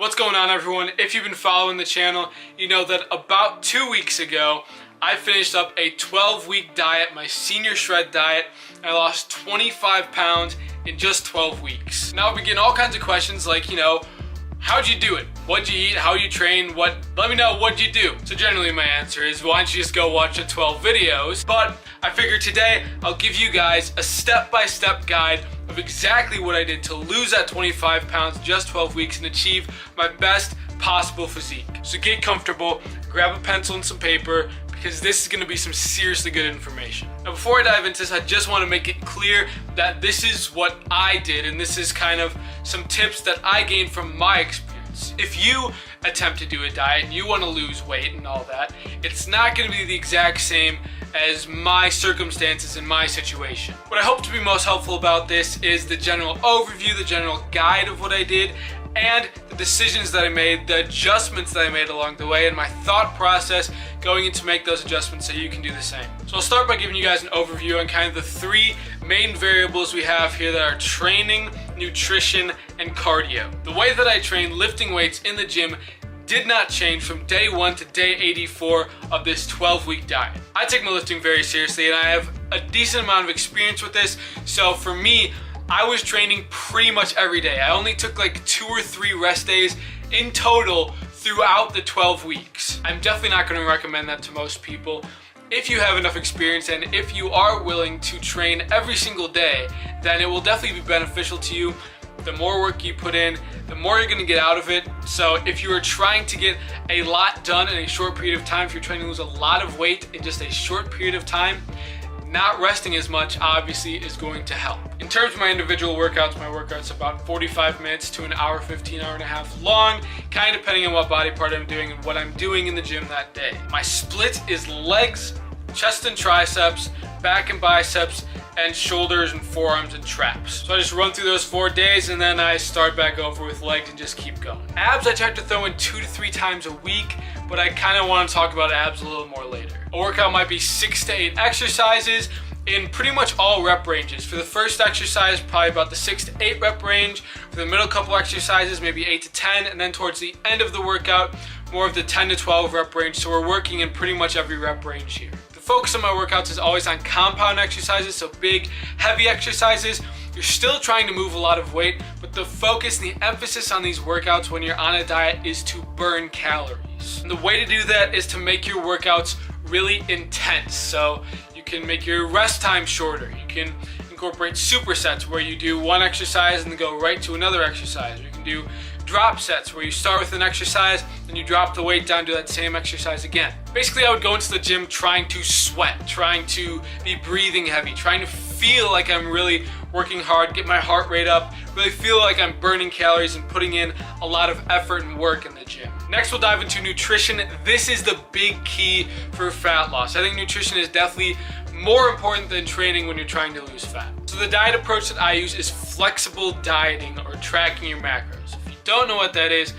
What's going on, everyone? If you've been following the channel, you know that about 2 weeks ago, I finished up a 12-week diet, my senior shred diet, and I lost 25 pounds in just 12 weeks. Now we get all kinds of questions like, how'd you do it? What'd you eat? How'd you train? Let me know, what'd you do? So generally my answer is, why don't you just go watch the 12 videos? But I figured today I'll give you guys a step-by-step guide of exactly what I did to lose that 25 pounds in just 12 weeks and achieve my best possible physique. So get comfortable, grab a pencil and some paper, because this is going to be some seriously good information. Now before I dive into this, I just want to make it clear that this is what I did, and this is kind of some tips that I gained from my experience. If you attempt to do a diet and you want to lose weight and all that, it's not going to be the exact same as my circumstances and my situation. What I hope to be most helpful about this is the general overview, the general guide of what I did, and the decisions that I made, the adjustments that I made along the way, and my thought process going in to make those adjustments so you can do the same. So I'll start by giving you guys an overview on kind of the three main variables we have here that are training, nutrition, and cardio. The way that I train lifting weights in the gym did not change from day 1 to day 84 of this 12-week diet. I take my lifting very seriously, and I have a decent amount of experience with this, so for me, I was training pretty much every day. I only took like 2 or 3 rest days in total throughout the 12 weeks. I'm definitely not going to recommend that to most people. If you have enough experience and if you are willing to train every single day, then it will definitely be beneficial to you. The more work you put in, the more you're going to get out of it. So if you are trying to get a lot done in a short period of time, if you're trying to lose a lot of weight in just a short period of time, not resting as much obviously is going to help. In terms of my individual workouts, my workouts about 45 minutes to an hour, 15, hour and a half long, kind of depending on what body part I'm doing and what I'm doing in the gym that day. My split is legs, chest and triceps, back and biceps, and shoulders and forearms and traps. So I just run through those 4 days and then I start back over with legs and just keep going. Abs I try to throw in 2 to 3 times a week, but I kind of want to talk about abs a little more later. A workout might be 6 to 8 exercises in pretty much all rep ranges. For the first exercise, probably about the 6 to 8 rep range. For the middle couple exercises, maybe 8 to 10, and then towards the end of the workout, more of the 10 to 12 rep range. So we're working in pretty much every rep range here. The focus of my workouts is always on compound exercises, so big, heavy exercises. You're still trying to move a lot of weight, but the focus and the emphasis on these workouts when you're on a diet is to burn calories. And the way to do that is to make your workouts really intense. So you can make your rest time shorter. You can incorporate supersets where you do one exercise and then go right to another exercise. You can do drop sets where you start with an exercise and you drop the weight down to that same exercise again. Basically, I would go into the gym trying to sweat, trying to be breathing heavy, trying to feel like I'm really working hard, get my heart rate up, really feel like I'm burning calories and putting in a lot of effort and work in the gym. Next, we'll dive into nutrition. This is the big key for fat loss. I think nutrition is definitely more important than training when you're trying to lose fat. So the diet approach that I use is flexible dieting, or tracking your macros. If you don't know what that is,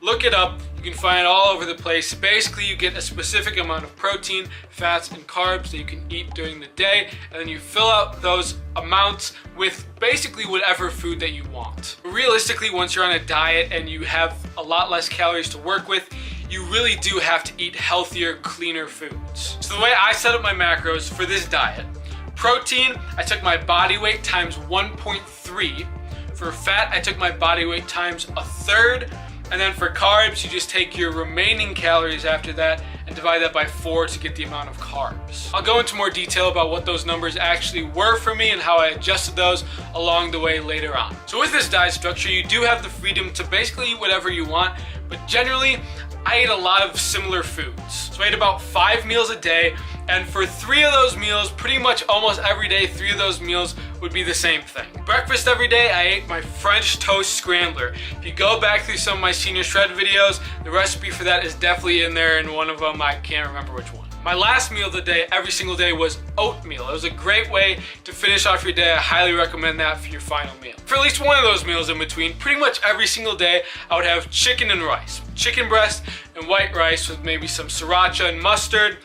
look it up. You can find it all over the place. Basically, you get a specific amount of protein, fats, and carbs that you can eat during the day, and then you fill out those amounts with basically whatever food that you want. Realistically, once you're on a diet and you have a lot less calories to work with, you really do have to eat healthier, cleaner foods. So the way I set up my macros for this diet, protein, I took my body weight times 1.3. For fat, I took my body weight times 1/3. And then for carbs, you just take your remaining calories after that and divide that by 4 to get the amount of carbs. I'll go into more detail about what those numbers actually were for me and how I adjusted those along the way later on. So with this diet structure, you do have the freedom to basically eat whatever you want, but generally, I ate a lot of similar foods. So I ate about 5 meals a day, and for 3 of those meals, pretty much almost every day, 3 of those meals would be the same thing. Breakfast every day, I ate my French toast scrambler. If you go back through some of my senior shred videos, the recipe for that is definitely in there, and one of them, I can't remember which one. My last meal of the day, every single day, was oatmeal. It was a great way to finish off your day. I highly recommend that for your final meal. For at least one of those meals in between, pretty much every single day, I would have chicken and rice. Chicken breast and white rice with maybe some sriracha and mustard,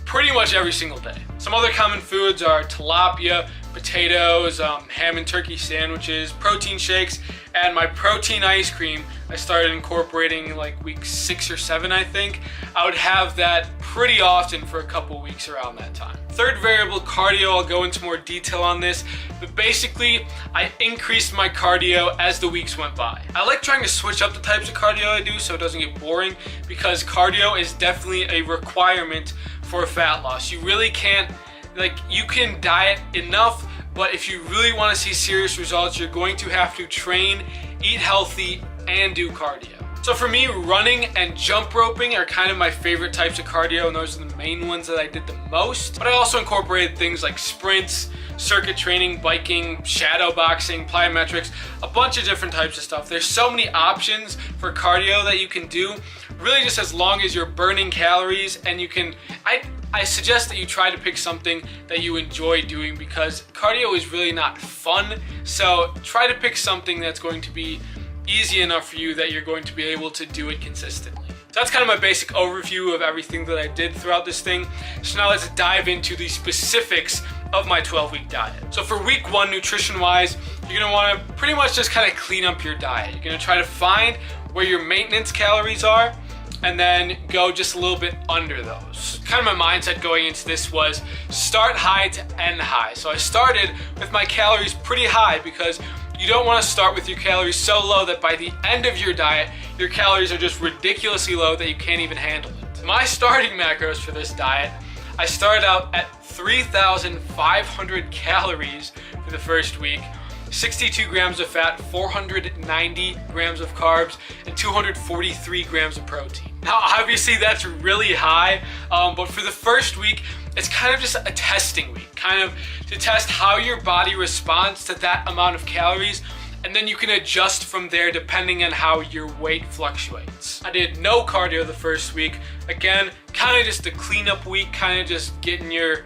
pretty much every single day. Some other common foods are tilapia, potatoes, ham and turkey sandwiches, protein shakes, and my protein ice cream I started incorporating like week 6 or 7, I think. I would have that pretty often for a couple weeks around that time. Third variable, cardio. I'll go into more detail on this, but basically I increased my cardio as the weeks went by. I like trying to switch up the types of cardio I do so it doesn't get boring, because cardio is definitely a requirement for fat loss. You really can't, like, you can diet enough, but if you really want to see serious results, you're going to have to train, eat healthy, and do cardio. So for me, running and jump roping are kind of my favorite types of cardio, and those are the main ones that I did the most. But I also incorporated things like sprints, circuit training, biking, shadow boxing, plyometrics, a bunch of different types of stuff. There's so many options for cardio that you can do, really just as long as you're burning calories, and you can, I suggest that you try to pick something that you enjoy doing, because cardio is really not fun. So try to pick something that's going to be easy enough for you that you're going to be able to do it consistently. So that's kind of my basic overview of everything that I did throughout this thing. So now let's dive into the specifics of my 12-week diet. So for week 1, nutrition-wise, you're gonna wanna pretty much just kind of clean up your diet. You're gonna try to find where your maintenance calories are, and then go just a little bit under those. Kind of my mindset going into this was start high to end high. So I started with my calories pretty high, because you don't want to start with your calories so low that by the end of your diet, your calories are just ridiculously low that you can't even handle it. My starting macros for this diet, I started out at 3,500 calories for the first week, 62 grams of fat, 490 grams of carbs, and 243 grams of protein. Now, obviously that's really high, but for the first week, it's kind of just a testing week, kind of to test how your body responds to that amount of calories, and then you can adjust from there depending on how your weight fluctuates. I did no cardio the first week. Again, kind of just a cleanup week, kind of just getting your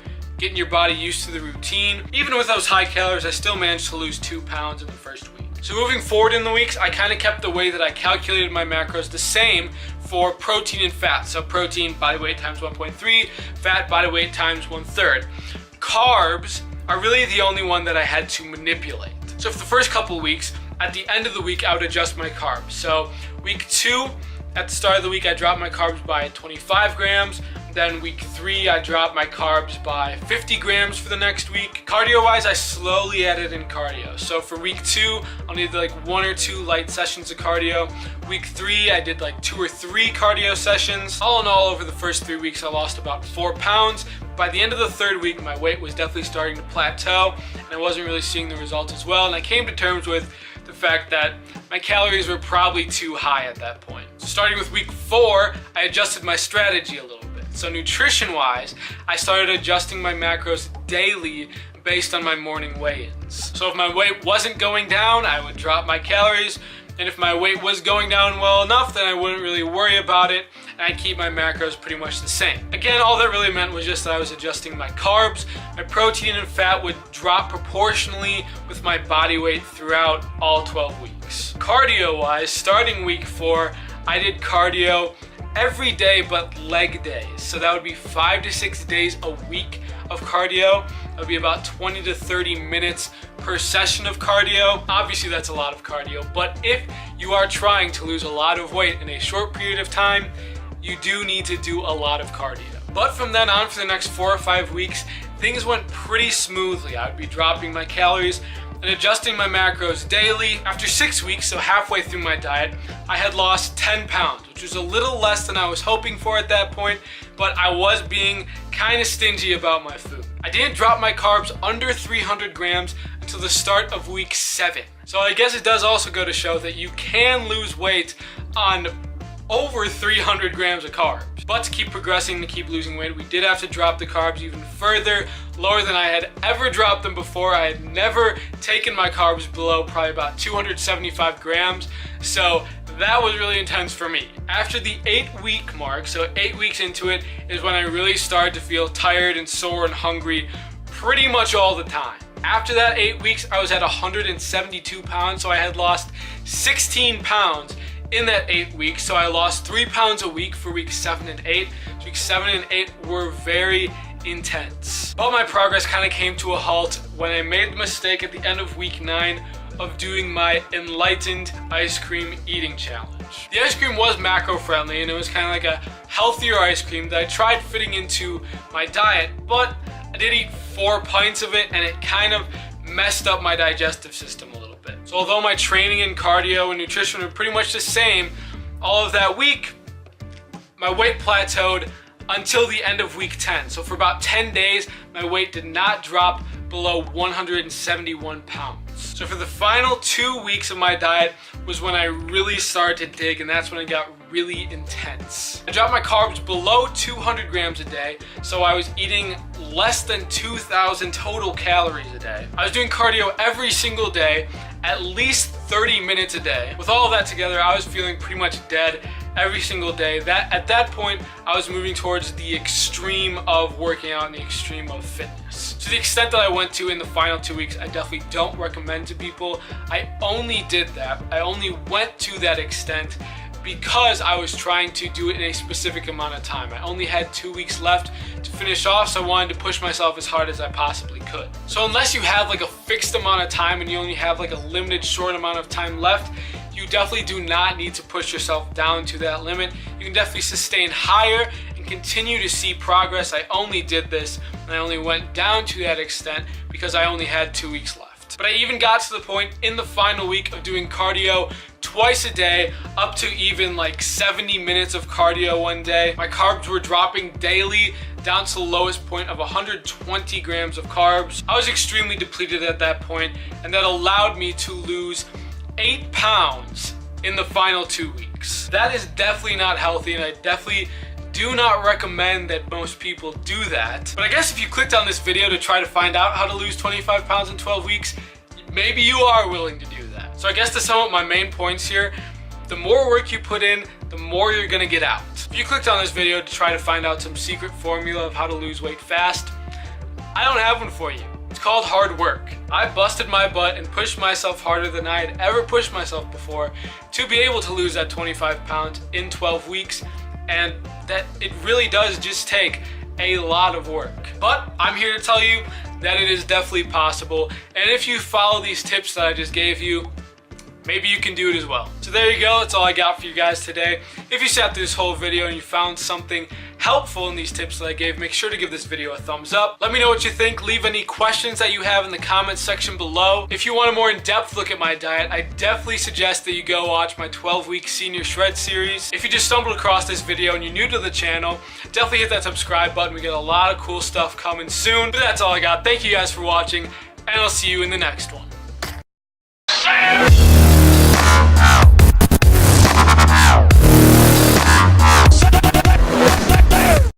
body used to the routine. Even with those high calories, I still managed to lose 2 pounds in the first week. So moving forward in the weeks, I kind of kept the way that I calculated my macros the same for protein and fat. So protein, body weight times 1.3, fat, body weight times 1/3. Carbs are really the only one that I had to manipulate. So for the first couple weeks, at the end of the week, I would adjust my carbs. So week 2, at the start of the week, I dropped my carbs by 25 grams. Then week 3, I dropped my carbs by 50 grams for the next week. Cardio-wise, I slowly added in cardio. So for week 2, I'll need like 1 or 2 light sessions of cardio. Week 3, I did like 2 or 3 cardio sessions. All in all, over the first 3 weeks, I lost about 4 pounds. By the end of the 3rd week, my weight was definitely starting to plateau, and I wasn't really seeing the results as well. And I came to terms with the fact that my calories were probably too high at that point. So starting with week 4, I adjusted my strategy a little bit. So nutrition-wise, I started adjusting my macros daily based on my morning weigh-ins. So if my weight wasn't going down, I would drop my calories. And if my weight was going down well enough, then I wouldn't really worry about it, and I'd keep my macros pretty much the same. Again, all that really meant was just that I was adjusting my carbs. My protein and fat would drop proportionally with my body weight throughout all 12 weeks. Cardio-wise, starting week 4, I did cardio every day but leg days. So that would be 5 to 6 days a week of cardio. That would be about 20 to 30 minutes per session of cardio. Obviously that's a lot of cardio, but if you are trying to lose a lot of weight in a short period of time, you do need to do a lot of cardio. But from then on, for the next 4 or 5 weeks, things went pretty smoothly. I would be dropping my calories and adjusting my macros daily. After 6 weeks, so halfway through my diet, I had lost 10 pounds, which was a little less than I was hoping for at that point, but I was being kind of stingy about my food. I didn't drop my carbs under 300 grams until the start of week 7. So I guess it does also go to show that you can lose weight on over 300 grams of carbs. But to keep progressing, to keep losing weight, we did have to drop the carbs even further, lower than I had ever dropped them before. I had never taken my carbs below probably about 275 grams. So that was really intense for me. After the 8-week mark, so 8 weeks into it, is when I really started to feel tired and sore and hungry pretty much all the time. After that 8 weeks, I was at 172 pounds, so I had lost 16 pounds in that 8 weeks. So I lost 3 pounds a week for weeks 7 and 8. So weeks 7 and 8 were very intense. But my progress kind of came to a halt when I made the mistake at the end of week 9 of doing my Enlightened ice cream eating challenge. The ice cream was macro friendly and it was kind of like a healthier ice cream that I tried fitting into my diet, but I did eat 4 pints of it and it kind of messed up my digestive system a little bit. So although my training and cardio and nutrition were pretty much the same, all of that week, my weight plateaued until the end of week 10. So for about 10 days, my weight did not drop below 171 pounds. So for the final 2 weeks of my diet was when I really started to dig, and that's when it got really intense. I dropped my carbs below 200 grams a day, so I was eating less than 2,000 total calories a day. I was doing cardio every single day, at least 30 minutes a day. With all of that together, I was feeling pretty much dead every single day. At that point, I was moving towards the extreme of working out and the extreme of fitness. To the extent that I went to in the final 2 weeks, I definitely don't recommend to people. I only did that. I only went to that extent because I was trying to do it in a specific amount of time. I only had 2 weeks left to finish off, so I wanted to push myself as hard as I possibly could. So unless you have like a fixed amount of time and you only have like a limited short amount of time left, you definitely do not need to push yourself down to that limit. You can definitely sustain higher and continue to see progress. I only did this and I only went down to that extent because I only had 2 weeks left. But I even got to the point in the final week of doing cardio twice a day, up to even like 70 minutes of cardio one day. My carbs were dropping daily down to the lowest point of 120 grams of carbs. I was extremely depleted at that point, and that allowed me to lose 8 pounds in the final 2 weeks. That is definitely not healthy, and I definitely do not recommend that most people do that. But I guess if you clicked on this video to try to find out how to lose 25 pounds in 12 weeks, maybe you are willing to do that. So I guess to sum up my main points here, the more work you put in, the more you're gonna get out. If you clicked on this video to try to find out some secret formula of how to lose weight fast, I don't have one for you. It's called hard work. I busted my butt and pushed myself harder than I had ever pushed myself before to be able to lose that 25 pounds in 12 weeks, and that it really does just take a lot of work. But I'm here to tell you that it is definitely possible, and if you follow these tips that I just gave you, maybe you can do it as well. So there you go, that's all I got for you guys today. If you sat through this whole video and you found something helpful in these tips that I gave, make sure to give this video a thumbs up. Let me know what you think. Leave any questions that you have in the comments section below. If you want a more in-depth look at my diet, I definitely suggest that you go watch my 12-week Senior Shred series. If you just stumbled across this video and you're new to the channel, definitely hit that subscribe button. We got a lot of cool stuff coming soon. But that's all I got. Thank you guys for watching, and I'll see you in the next one.